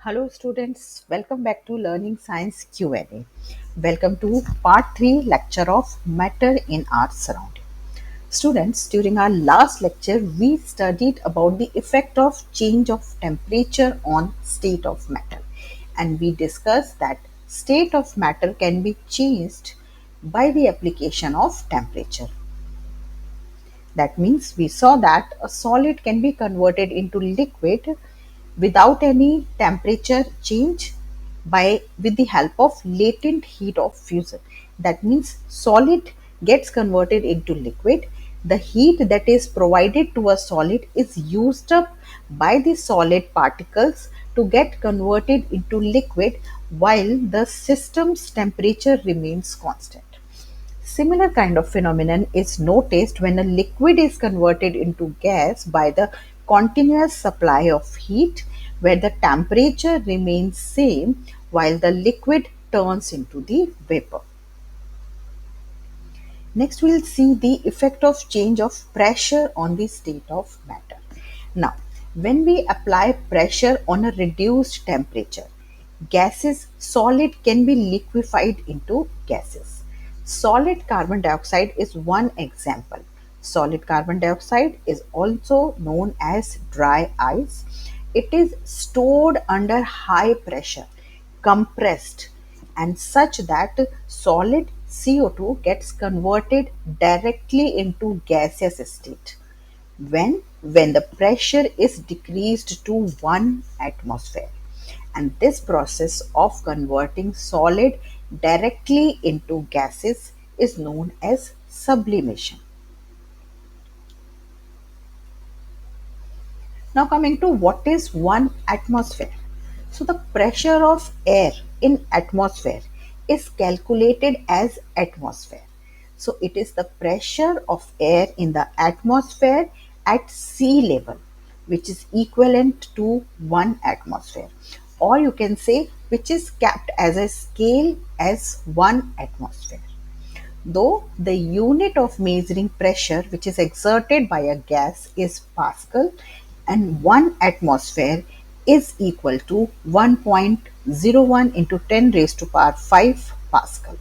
Hello students, welcome back to Learning Science Q&A. Welcome to part 3 lecture of Matter in Our Surrounding. Students, during our last lecture, we studied about the effect of change of temperature on state of matter. And we discussed that state of matter can be changed by the application of temperature. That means we saw that a solid can be converted into liquid without any temperature change by with the help of latent heat of fusion. That means solid gets converted into liquid. The heat that is provided to a solid is used up by the solid particles to get converted into liquid while the system's temperature remains constant. Similar kind of phenomenon is noticed when a liquid is converted into gas by the continuous supply of heat where the temperature remains same while the liquid turns into the vapor. Next we'll see the effect of change of pressure on the state of matter. Now, when we apply pressure on a reduced temperature, gases solid can be liquefied into gases. Solid carbon dioxide is one example. Solid carbon dioxide is also known as dry ice. It is stored under high pressure, compressed, and such that solid CO2 gets converted directly into gaseous state when the pressure is decreased to 1 atmosphere. And this process of converting solid directly into gases is known as sublimation. Now coming to what is 1 atmosphere. So the pressure of air in atmosphere is calculated as atmosphere. So it is the pressure of air in the atmosphere at sea level, which is equivalent to 1 atmosphere, or you can say which is kept as a scale as 1 atmosphere. Though the unit of measuring pressure which is exerted by a gas is Pascal, and 1 atmosphere is equal to 1.01 into 10 raised to power 5 Pascal.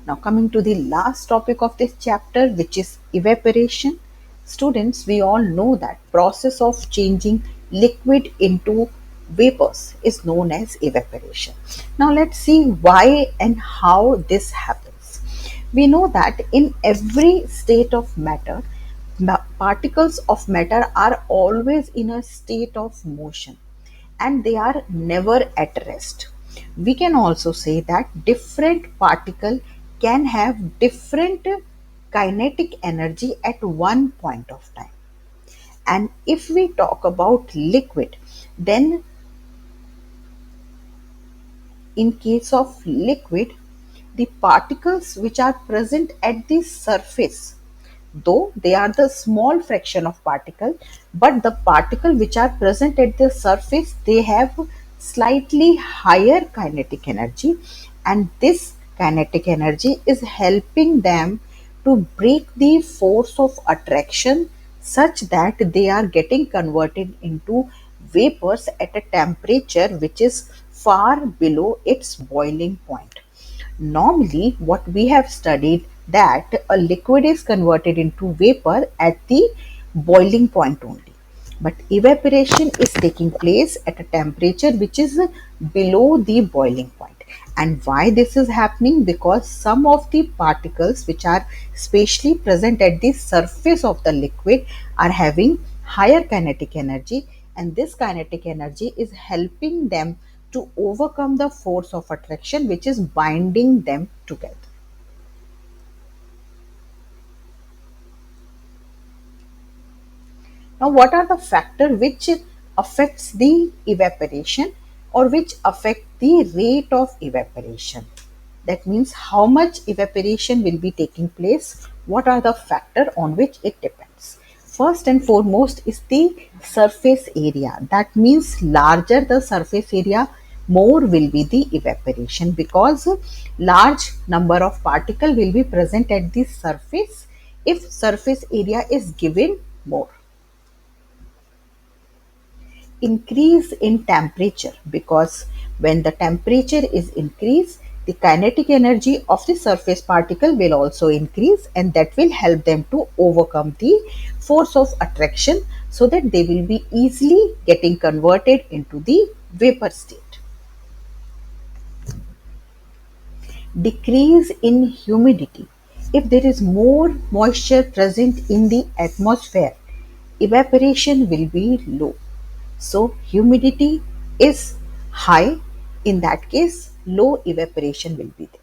Now coming to the last topic of this chapter, which is evaporation. Students, we all know that process of changing liquid into vapors is known as evaporation. Now let's see why and how this happens. We know that in every state of matter, particles of matter are always in a state of motion and they are never at rest. We can also say that different particle can have different kinetic energy at one point of time. And if we talk about liquid, then in case of liquid, the particles which are present at the surface, though they are the small fraction of particle, but the particle which are present at the surface, they have slightly higher kinetic energy, and this kinetic energy is helping them to break the force of attraction such that they are getting converted into vapors at a temperature which is far below its boiling point. Normally, what we have studied that a liquid is converted into vapor at the boiling point only. But evaporation is taking place at a temperature which is below the boiling point. And why this is happening? Because some of the particles which are spatially present at the surface of the liquid are having higher kinetic energy, and this kinetic energy is helping them to overcome the force of attraction which is binding them together. Now, what are the factors which affects the evaporation or which affect the rate of evaporation? That means how much evaporation will be taking place, what are the factors on which it depends. First and foremost is the surface area. That means larger the surface area, more will be the evaporation, because large number of particle will be present at the surface if surface area is given more. increase in temperature, because when the temperature is increased, the kinetic energy of the surface particle will also increase, and that will help them to overcome the force of attraction, so that they will be easily getting converted into the vapor state. Decrease in humidity. If there is more moisture present in the atmosphere, evaporation will be low. So humidity is high. In that case, low evaporation will be there.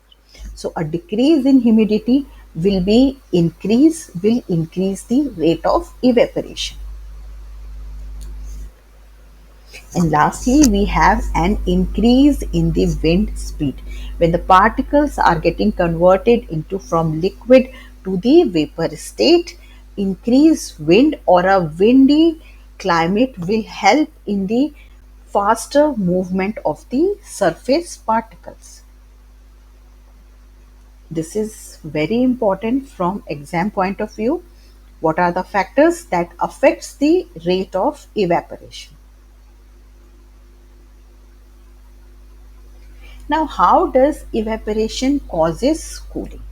So a decrease in humidity will increase the rate of evaporation. And lastly, we have an increase in the wind speed. When the particles are getting converted into from liquid to the vapor state, increased wind or a windy climate will help in the faster movement of the surface particles. This is very important from exam point of view. What are the factors that affects the rate of evaporation? Now, how does evaporation causes cooling?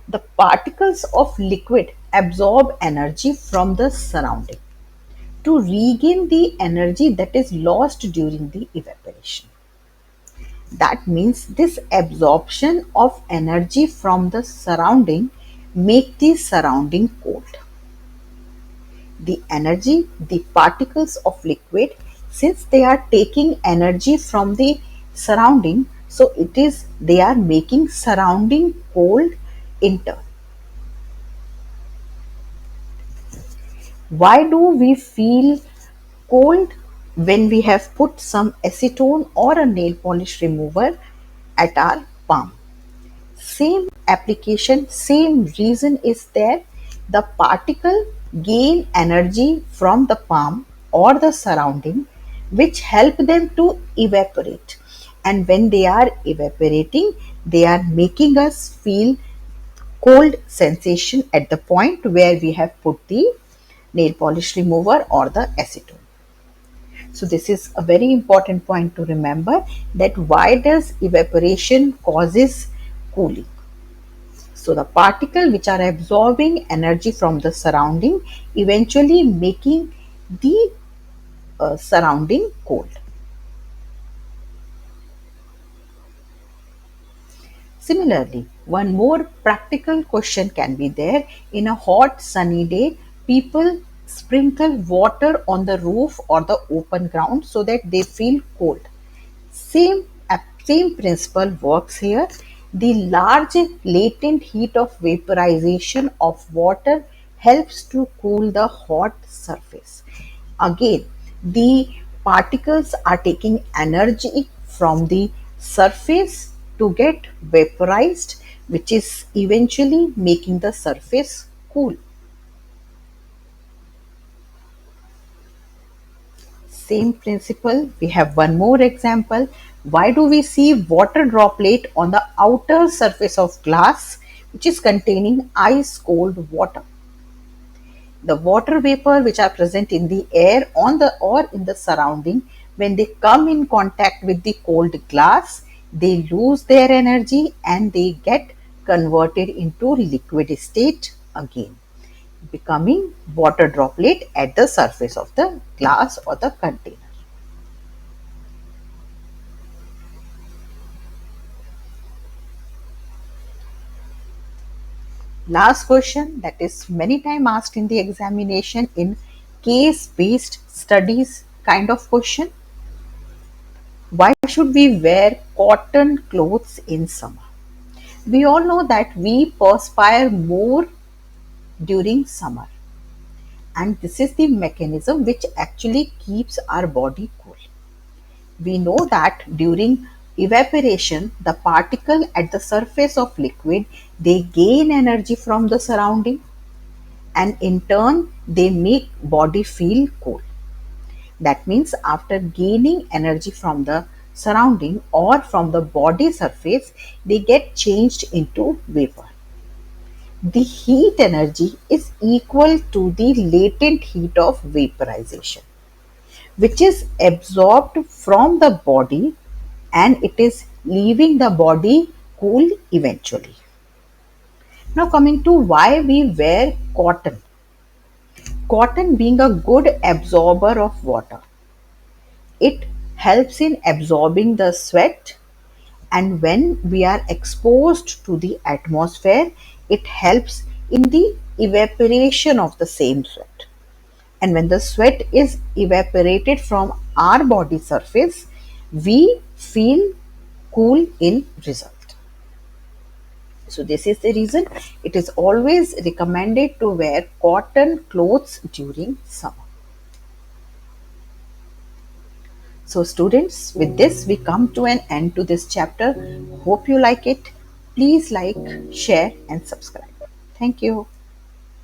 The particles of liquid absorb energy from the surrounding to regain the energy that is lost during the evaporation. That means this absorption of energy from the surrounding make the surrounding cold. The particles of liquid, since they are taking energy from the surrounding, so it is they are making surrounding cold in turn. Why do we feel cold when we have put some acetone or a nail polish remover at our palm? Same application, same reason is there. The particle gain energy from the palm or the surrounding, which help them to evaporate. And when they are evaporating, they are making us feel cold sensation at the point where we have put the nail polish remover or the acetone. So this is a very important point to remember, that why does evaporation causes cooling. So the particle which are absorbing energy from the surrounding, eventually making the surrounding cold. Similarly, one more practical question can be there. In a hot sunny day, people sprinkle water on the roof or the open ground so that they feel cold. Same principle works here. The large latent heat of vaporization of water helps to cool the hot surface. Again, the particles are taking energy from the surface to get vaporized, which is eventually making the surface cool. Same principle. We have one more example. Why do we see water droplet on the outer surface of glass which is containing ice cold water? The water vapor which are present in the air on the or in the surrounding, when they come in contact with the cold glass, they lose their energy and they get converted into liquid state again, becoming water droplet at the surface of the glass or the container. Last question, that is many time asked in the examination in case based studies kind of question. Why should we wear cotton clothes in summer? We all know that we perspire more during summer, and this is the mechanism which actually keeps our body cool. We know that during evaporation, the particle at the surface of liquid, they gain energy from the surrounding, and in turn they make body feel cold. That means after gaining energy from the surrounding or from the body surface, they get changed into vapor. The heat energy is equal to the latent heat of vaporization. which is absorbed from the body and it is leaving the body cool eventually. Now, coming to why we wear cotton. Cotton being a good absorber of water, it helps in absorbing the sweat, and when we are exposed to the atmosphere, it helps in the evaporation of the same sweat. And when the sweat is evaporated from our body surface, we feel cool in result. So this is the reason it is always recommended to wear cotton clothes during summer. So students, with this we come to an end to this chapter. Hope you like it. Please like, share and subscribe. Thank you.